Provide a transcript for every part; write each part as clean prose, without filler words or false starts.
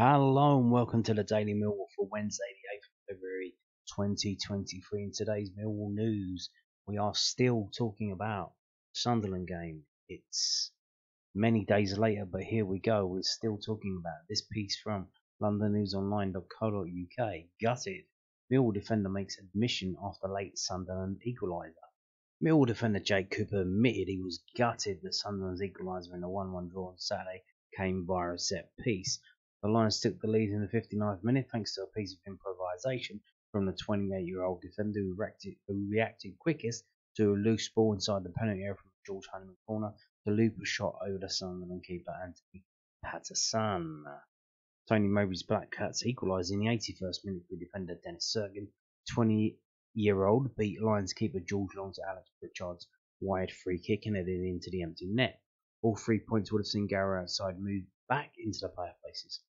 Hello and welcome to the Daily Millwall for Wednesday, the 8th of February 2023. In today's Millwall news, we are still talking about the Sunderland game. It's many days later, but here we go. We're still talking about this piece from londonnewsonline.co.uk. Gutted. Millwall defender makes admission after late Sunderland equaliser. Millwall defender Jake Cooper admitted he was gutted that Sunderland's equaliser in the 1-1 draw on Saturday came via a set piece. The Lions took the lead in the 59th minute thanks to a piece of improvisation from the 28-year-old defender who reacted quickest to a loose ball inside the penalty area from George Honeyman corner to loop a shot over the Sunderland keeper Anthony Patterson. Tony Mowbray's Black Cats equalised in the 81st minute through defender Dennis Sergin. 20-year-old beat Lions keeper George Long to Alex Pritchard's wide free kick and headed into the empty net. All 3 points would have seen Garrow outside move back into the player places.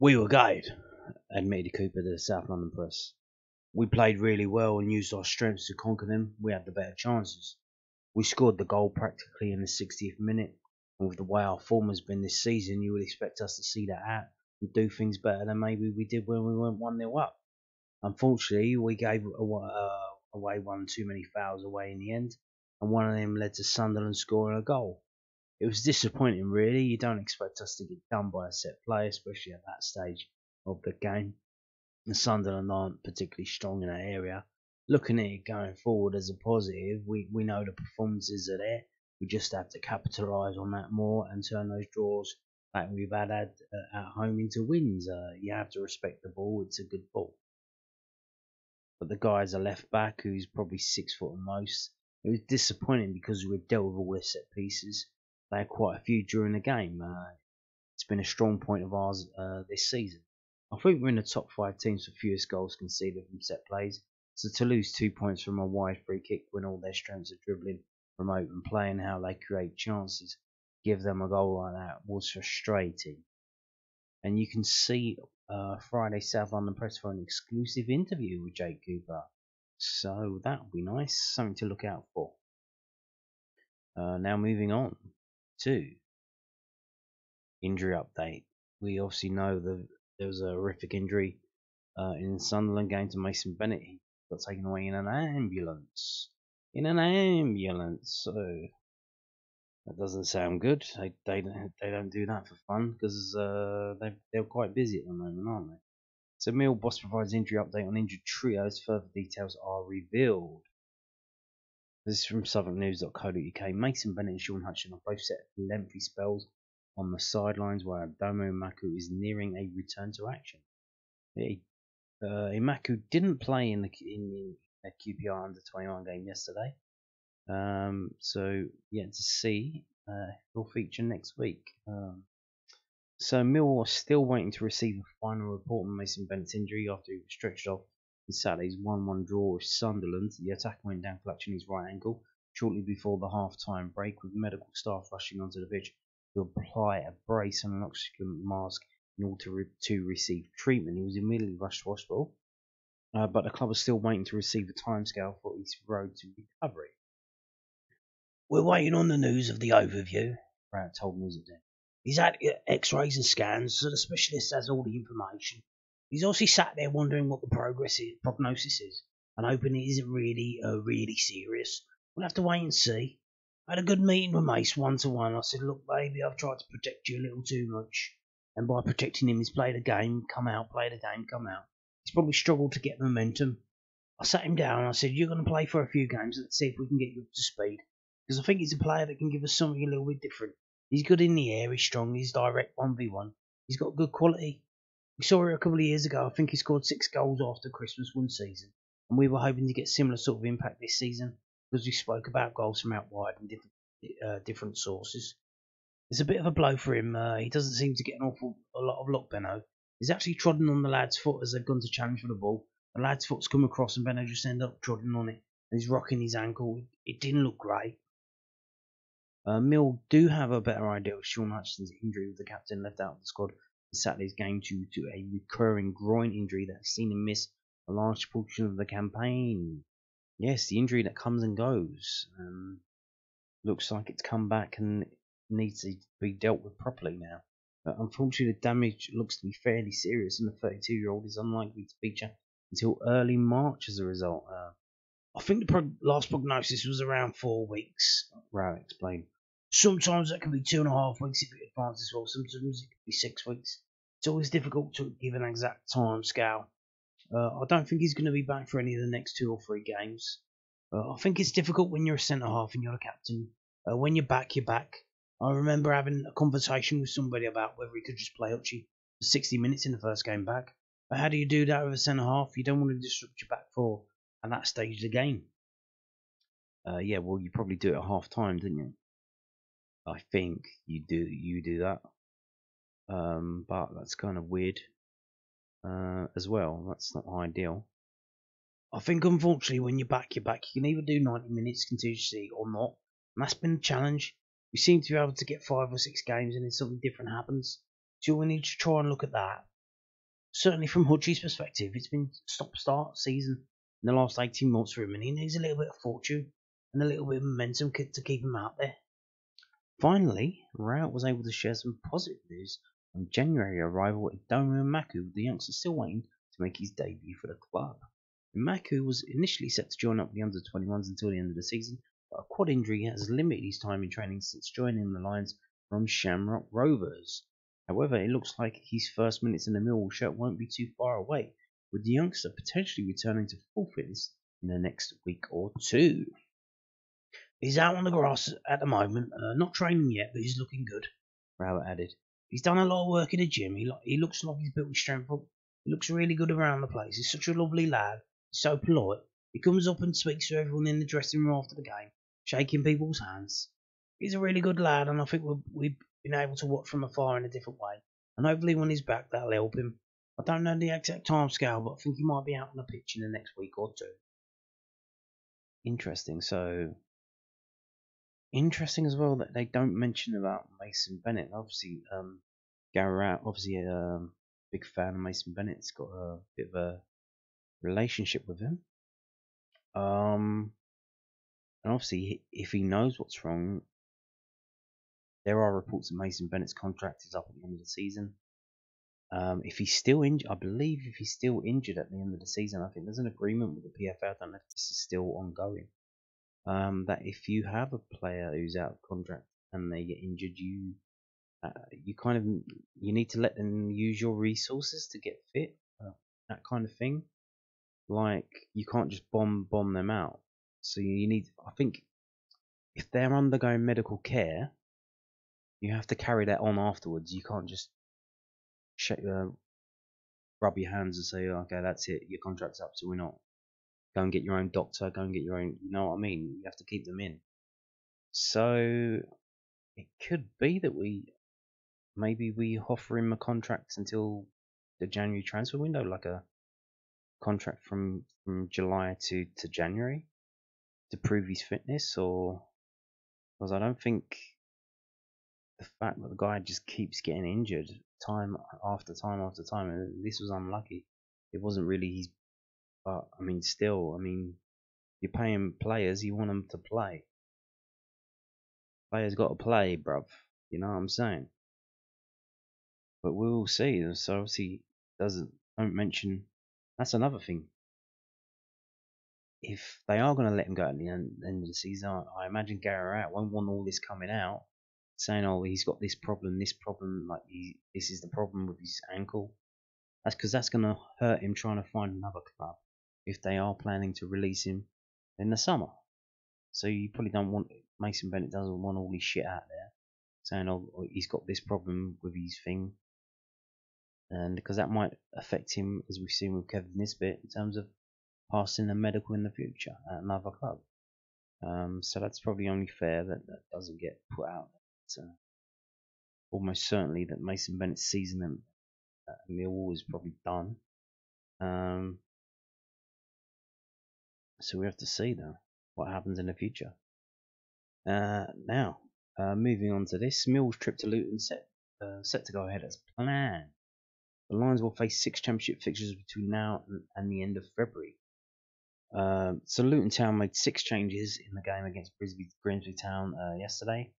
We were gutted, admitted Cooper to the South London press. We played really well and used our strengths to conquer them. We had the better chances. We scored the goal practically in the 60th minute, and with the way our form has been this season, you would expect us to see that out and do things better than maybe we did when we went 1-0 up. Unfortunately, we gave away one too many fouls away in the end, and one of them led to Sunderland scoring a goal. It was disappointing, really. You don't expect us to get done by a set play, especially at that stage of the game. The Sunderland aren't particularly strong in that area. Looking at it going forward as a positive, we know the performances are there. We just have to capitalise on that more and turn those draws like we've had at home into wins. You have to respect the ball. It's a good ball. But the guy's a left back who's probably 6 foot at most. It was disappointing because we dealt with all their set pieces. They had quite a few during the game. It's been a strong point of ours this season. I think we're in the top 5 teams for fewest goals conceded from set plays. So to lose 2 points from a wide free kick when all their strengths are dribbling from open play and how they create chances, give them a goal like that was frustrating. And you can see Friday South London Press for an exclusive interview with Jake Cooper. So that would be nice, something to look out for. Now moving on to injury update. We obviously know that there was a horrific injury in the Sunderland game to Mason Bennett. He got taken away in an ambulance. So that doesn't sound good. They don't do that for fun because they're quite busy at the moment, aren't they? So Mill Boss provides injury update on injured trios. Further details are revealed. This is from southernnews.co.uk. Mason Bennett and Sean Hutchinson have both set lengthy spells on the sidelines while Adomo Maku is nearing a return to action. Imaku didn't play in the QPR under-21 game yesterday. So yet to see. He'll feature next week. So Millwall are still waiting to receive a final report on Mason Bennett's injury after he was stretched off in Saturday's 1-1 draw with Sunderland. The attacker went down clutching his right ankle shortly before the half-time break, with medical staff rushing onto the pitch to apply a brace and an oxygen mask in order to receive treatment. He was immediately rushed to hospital, but the club is still waiting to receive a timescale for his road to recovery. We're waiting on the news of the overview, Rowett told News at Den. He's had x-rays and scans, so the specialist has all the information. He's obviously sat there wondering what the prognosis is, and hoping it isn't really serious. We'll have to wait and see. I had a good meeting with Mace one-to-one. I said, look, baby, I've tried to protect you a little too much. And by protecting him, he's played a game, come out, played a game, come out. He's probably struggled to get momentum. I sat him down and I said, you're going to play for a few games. Let's see if we can get you up to speed. Because I think he's a player that can give us something a little bit different. He's good in the air, he's strong, he's direct 1v1. He's got good quality. We saw it a couple of years ago. I think he scored 6 goals after Christmas one season. And we were hoping to get similar sort of impact this season because we spoke about goals from out wide and different sources. It's a bit of a blow for him. He doesn't seem to get a lot of luck, Benno. He's actually trodden on the lad's foot as they've gone to challenge for the ball. The lad's foot's come across and Benno just ended up trodding on it. And he's rocking his ankle. It didn't look great. Mill do have a better idea of Sean Hutchinson's injury, with the captain left out of the squad for Saturday's game due to a recurring groin injury that has seen him miss a large portion of the campaign. Yes, the injury that comes and goes. Looks like it's come back and needs to be dealt with properly now. Unfortunately, the damage looks to be fairly serious, and the 32-year-old is unlikely to feature until early March as a result. I think the last prognosis was around 4 weeks, Rowett explained. Sometimes that can be 2.5 weeks if it advances well, sometimes it can be 6 weeks. It's always difficult to give an exact time scale. I don't think he's going to be back for any of the next 2 or 3 games. I think it's difficult when you're a centre half and you're the captain. When you're back, you're back. I remember having a conversation with somebody about whether he could just play Uchi for 60 minutes in the first game back. But how do you do that with a centre half? You don't want to disrupt your back four at that stage of the game. Yeah, well, you probably do it at half time, didn't you? I think you do that. But that's kind of weird as well. That's not ideal. I think, unfortunately, when you're back, you can either do 90 minutes continuously or not. And that's been a challenge. We seem to be able to get 5 or 6 games and then something different happens. So we need to try and look at that. Certainly from Hutchie's perspective, it's been stop-start season in the last 18 months for him, and he needs a little bit of fortune and a little bit of momentum to keep him out there. Finally, Rowett was able to share some positive news on January arrival at Domo Maku, the youngster still waiting to make his debut for the club. Maku was initially set to join up the under-21s until the end of the season, but a quad injury has limited his time in training since joining the Lions from Shamrock Rovers. However, it looks like his first minutes in the Millwall shirt won't be too far away, with the youngster potentially returning to full fitness in the next week or 2. He's out on the grass at the moment, not training yet, but he's looking good, Rowett added. He's done a lot of work in the gym. He looks like he's built his strength up. He looks really good around the place. He's such a lovely lad. He's so polite. He comes up and speaks to everyone in the dressing room after the game, shaking people's hands. He's a really good lad, and I think we've been able to watch from afar in a different way. And hopefully when he's back, that'll help him. I don't know the exact time scale, but I think he might be out on the pitch in the next week or 2. Interesting. So, interesting as well that they don't mention about Mason Bennett. Obviously, Gary Rowett, obviously a big fan of Mason Bennett. He's got a bit of a relationship with him. And obviously, if he knows what's wrong, there are reports that Mason Bennett's contract is up at the end of the season. If he's still injured, I believe if he's still injured at the end of the season, I think there's an agreement with the PFL. I don't know if this is still ongoing. That if you have a player who's out of contract and they get injured, you need to let them use your resources to get fit, that kind of thing. Like, you can't just bomb them out. So you need, I think, if they're undergoing medical care, you have to carry that on afterwards. You can't just rub your hands and say, oh, okay, that's it, your contract's up, so we're not. Go and get your own doctor, go and get your own, you know what I mean? You have to keep them in. So it could be that maybe we offer him a contract until the January transfer window, like a contract from July to January to prove his fitness, or because I don't think the fact that the guy just keeps getting injured time after time after time, and this was unlucky. It wasn't really his, but I mean, still, I mean, you're paying players, you want them to play. Players got to play, bruv. You know what I'm saying? But we will see. So obviously, don't mention. That's another thing. If they are going to let him go at the end of the season, I imagine Gary Rowett won't want all this coming out, saying, "Oh, he's got this problem, like this is the problem with his ankle." That's because that's going to hurt him trying to find another club if they are planning to release him in the summer. So you probably don't want, Mason Bennett doesn't want all his shit out there saying, "Oh, he's got this problem with his thing," and because that might affect him, as we've seen with Kevin Nisbet, in terms of passing the medical in the future at another club. So that's probably only fair that doesn't get put out. It's almost certainly that Mason Bennett's season at Millwall is probably done. So we have to see though what happens in the future. Now, moving on to this, Mill's trip to Luton set to go ahead as planned. The Lions will face 6 championship fixtures between now and the end of February. So Luton Town made 6 changes in the game against Grimsby Town yesterday.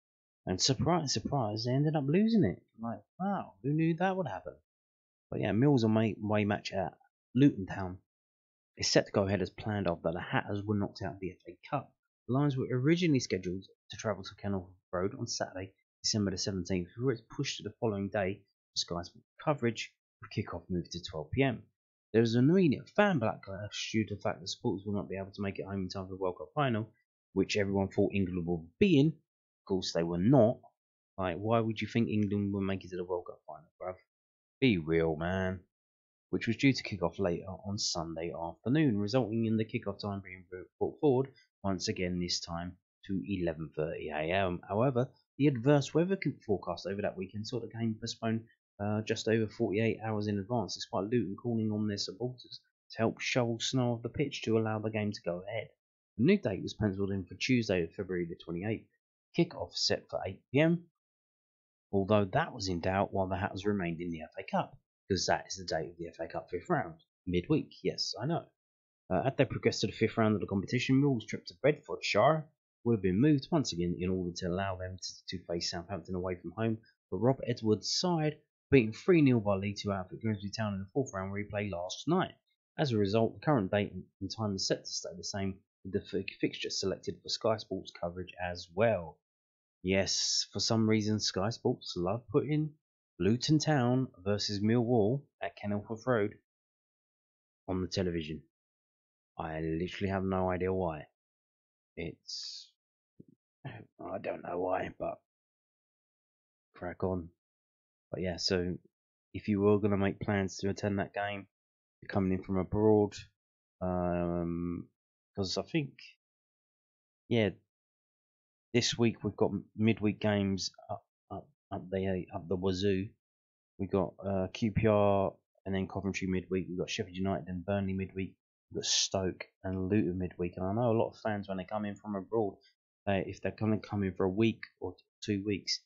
And surprise, surprise, they ended up losing it. Like, wow, who knew that would happen? But yeah, Mill's away match at Luton Town is set to go ahead as planned after the Hatters were knocked out of the FA Cup. The Lions were originally scheduled to travel to Loftus Road on Saturday, December the 17th, before it's pushed to the following day for Sky Sports coverage, with kick-off moved to 12 p.m. There was an immediate fan backlash due to the fact that supporters will not be able to make it home in time for the World Cup final, which everyone thought England would be in. Of course, they were not. Like, why would you think England would make it to the World Cup final, bruv? Be real, man. Which was due to kick off later on Sunday afternoon, resulting in the kick-off time being brought forward once again, this time to 11:30 a.m. However, the adverse weather forecast over that weekend saw the game postponed just over 48 hours in advance, despite Luton calling on their supporters to help shovel snow off the pitch to allow the game to go ahead. The new date was penciled in for Tuesday, February the 28th. Kick-off set for 8 p.m. Although that was in doubt while the Hatters remained in the FA Cup, because that is the date of the FA Cup fifth round. Midweek, yes, I know. As they progressed to the fifth round of the competition, Millwall's trip to Bedfordshire would have been moved once again in order to allow them to face Southampton away from home, but Rob Edwards' side beaten 3-0 by Leeds to outfit Grimsby Town in the fourth round replay last night. As a result, the current date and time is set to stay the same, with the fixture selected for Sky Sports coverage as well. Yes, for some reason Sky Sports love putting Luton Town versus Millwall at Kenilworth Road on the television. I literally have no idea why. I don't know why, but crack on. But yeah, so if you were going to make plans to attend that game, you're coming in from abroad, because I think, yeah, this week we've got midweek games up the wazoo. We got QPR and then Coventry midweek. We've got Sheffield United and Burnley midweek. We've got Stoke and Luton midweek. And I know a lot of fans, when they come in from abroad, if they're going to come in for a week or 2 weeks,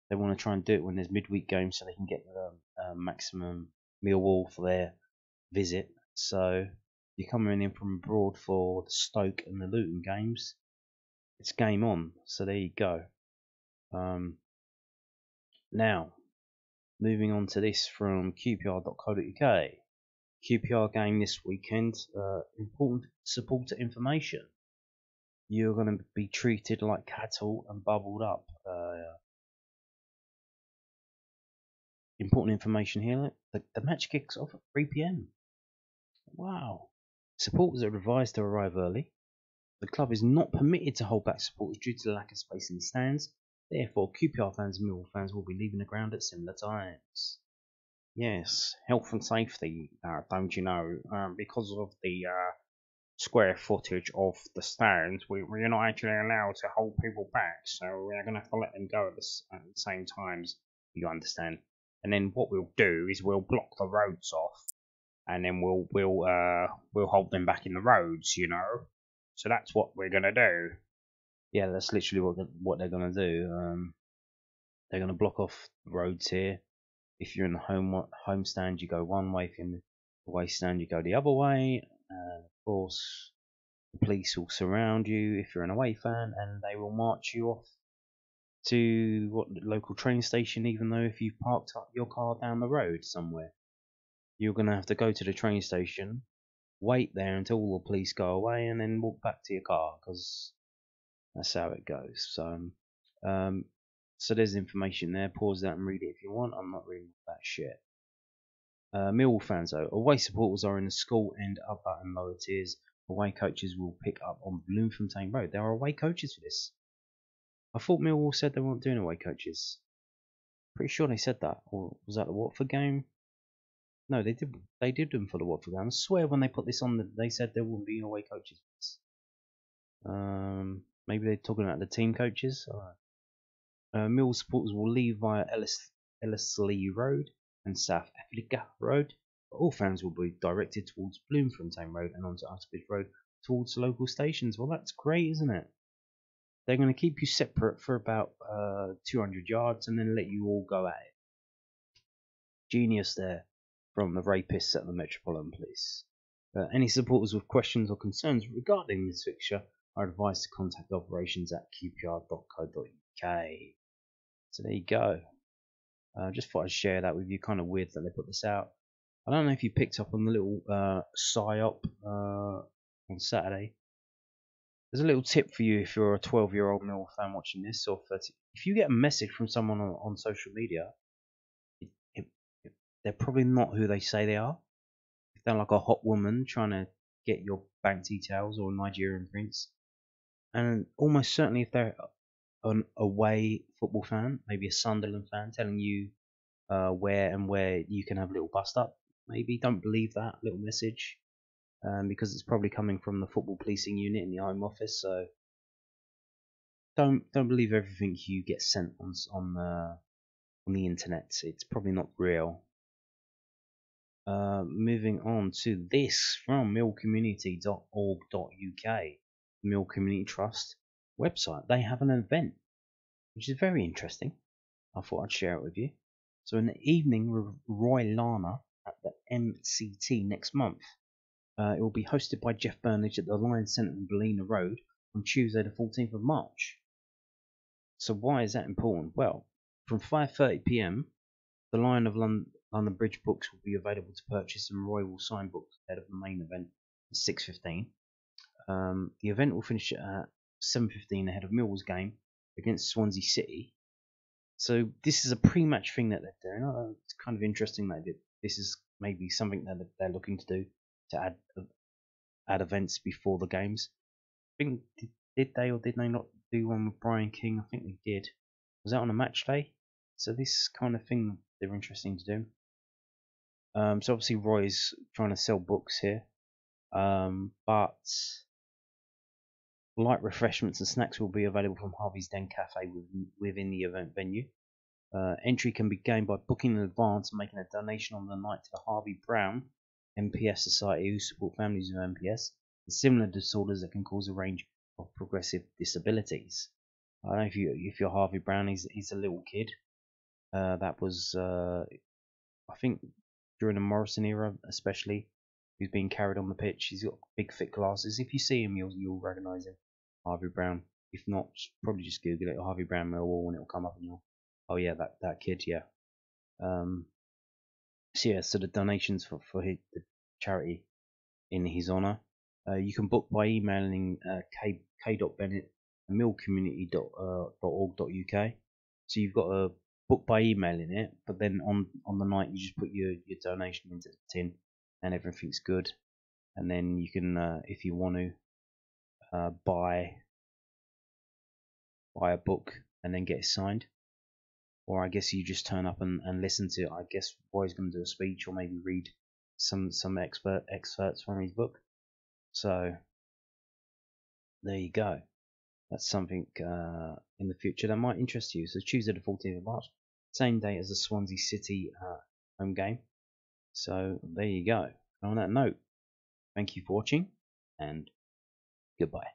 they want to try and do it when there's midweek games so they can get the maximum Millwall for their visit. So you're coming in from abroad for the Stoke and the Luton games. It's game on. So there you go. Now, moving on to this from QPR.co.uk. QPR game this weekend. Important supporter information. You're going to be treated like cattle and bubbled up. Important information here. The match kicks off at 3 p.m. Wow. Supporters are advised to arrive early. The club is not permitted to hold back supporters due to the lack of space in the stands. Therefore, QPR fans and Millwall fans will be leaving the ground at similar times. Yes, health and safety, don't you know, because of the square footage of the stands, we're not actually allowed to hold people back, so we're going to have to let them go at the same times, you understand. And then what we'll do is we'll block the roads off, and then we'll hold them back in the roads, you know. So that's what we're going to do. Yeah, that's literally what they're going to do. They're going to block off the roads here. If you're in the home stand, you go one way. If you're in the away stand, you go the other way. And of course, the police will surround you if you're an away fan, and they will march you off to the local train station. Even though if you've parked up your car down the road somewhere, you're gonna have to go to the train station, wait there until all the police go away, and then walk back to your car, because that's how it goes. So there's information there. Pause that and read it if you want. I'm not reading that shit. Millwall fans though, away supporters are in the school and upper and lower tiers. Away coaches will pick up on Bloemfontein Road. There are away coaches for this. I thought Millwall said they weren't doing away coaches. Pretty sure they said that. Or was that the Watford game? No, they did. They did them for the Watford game. I swear when they put this on, they said there wouldn't be away coaches for this. Maybe they're talking about the team coaches. Millwall supporters will leave via Ellerslie Road and South Africa Road. But all fans will be directed towards Bloemfontein Road and onto Uxbridge Road towards the local stations. Well, that's great, isn't it? They're going to keep you separate for about 200 yards and then let you all go at it. Genius there from the rapists at the Metropolitan Police. Any supporters with questions or concerns regarding this fixture are advised to contact operations at qpr.co.uk. So there you go. Just thought I'd share that with you. Kind of weird that they put this out. I don't know if you picked up on the little psyop on Saturday. There's a little tip for you if you're a 12-year-old Millwall fan watching this, or 30. If you get a message from someone on social media, they're probably not who they say they are. If they're like a hot woman trying to get your bank details, or a Nigerian prince, and almost certainly if they're an away football fan, maybe a Sunderland fan, telling you where you can have a little bust up, maybe don't believe that little message. Because it's probably coming from the football policing unit in the Home Office. So don't believe everything you get sent on the internet. It's probably not real. Moving on to this from millcommunity.org.uk, Mill Community Trust website. They have an event which is very interesting. I thought I'd share it with you. So an evening with Roy Larner at the MCT next month. It will be hosted by Jeff Burnage at the Lions Centre in Loftus Road on Tuesday the 14th of March. So why is that important? Well, from 5:30 p.m, the Lion of London Bridge books will be available to purchase, and Roy will sign books ahead of the main event at 6:15. The event will finish at 7:15 ahead of Millwall's game against Swansea City. So this is a pre-match thing that they're doing. It's kind of interesting that this is maybe something that they're looking to do, to add events before the games. I think did they or did they not do one with Brian King? I think they did. Was that on a match day? So this kind of thing they're interesting to do. So obviously Roy's trying to sell books here, but light refreshments and snacks will be available from Harvey's Den Cafe within the event venue. Entry can be gained by booking in advance and making a donation on the night to the Harvey Brown MPS Society, who support families with MPS and similar disorders that can cause a range of progressive disabilities. I don't know if you're Harvey Brown. He's a little kid. That was I think during the Morrison era, especially. He's being carried on the pitch. He's got big thick glasses. If you see him, you'll recognise him. Harvey Brown. If not, probably just Google it, Harvey Brown Millwall, and it'll come up, and oh yeah, that kid, yeah. So the donations for the charity in his honour. You can book by emailing k.bennett@millcommunity.org.uk. So you've got a book by emailing it, but then on the night you just put your donation into the tin, and everything's good. And then you can, if you want to, buy a book and then get it signed. Or I guess you just turn up and listen to it. I guess Roy's going to do a speech, or maybe read some excerpts from his book. So there you go. That's something in the future that might interest you. So Tuesday the 14th of March, same day as the Swansea City home game. So there you go. And on that note, thank you for watching, and goodbye.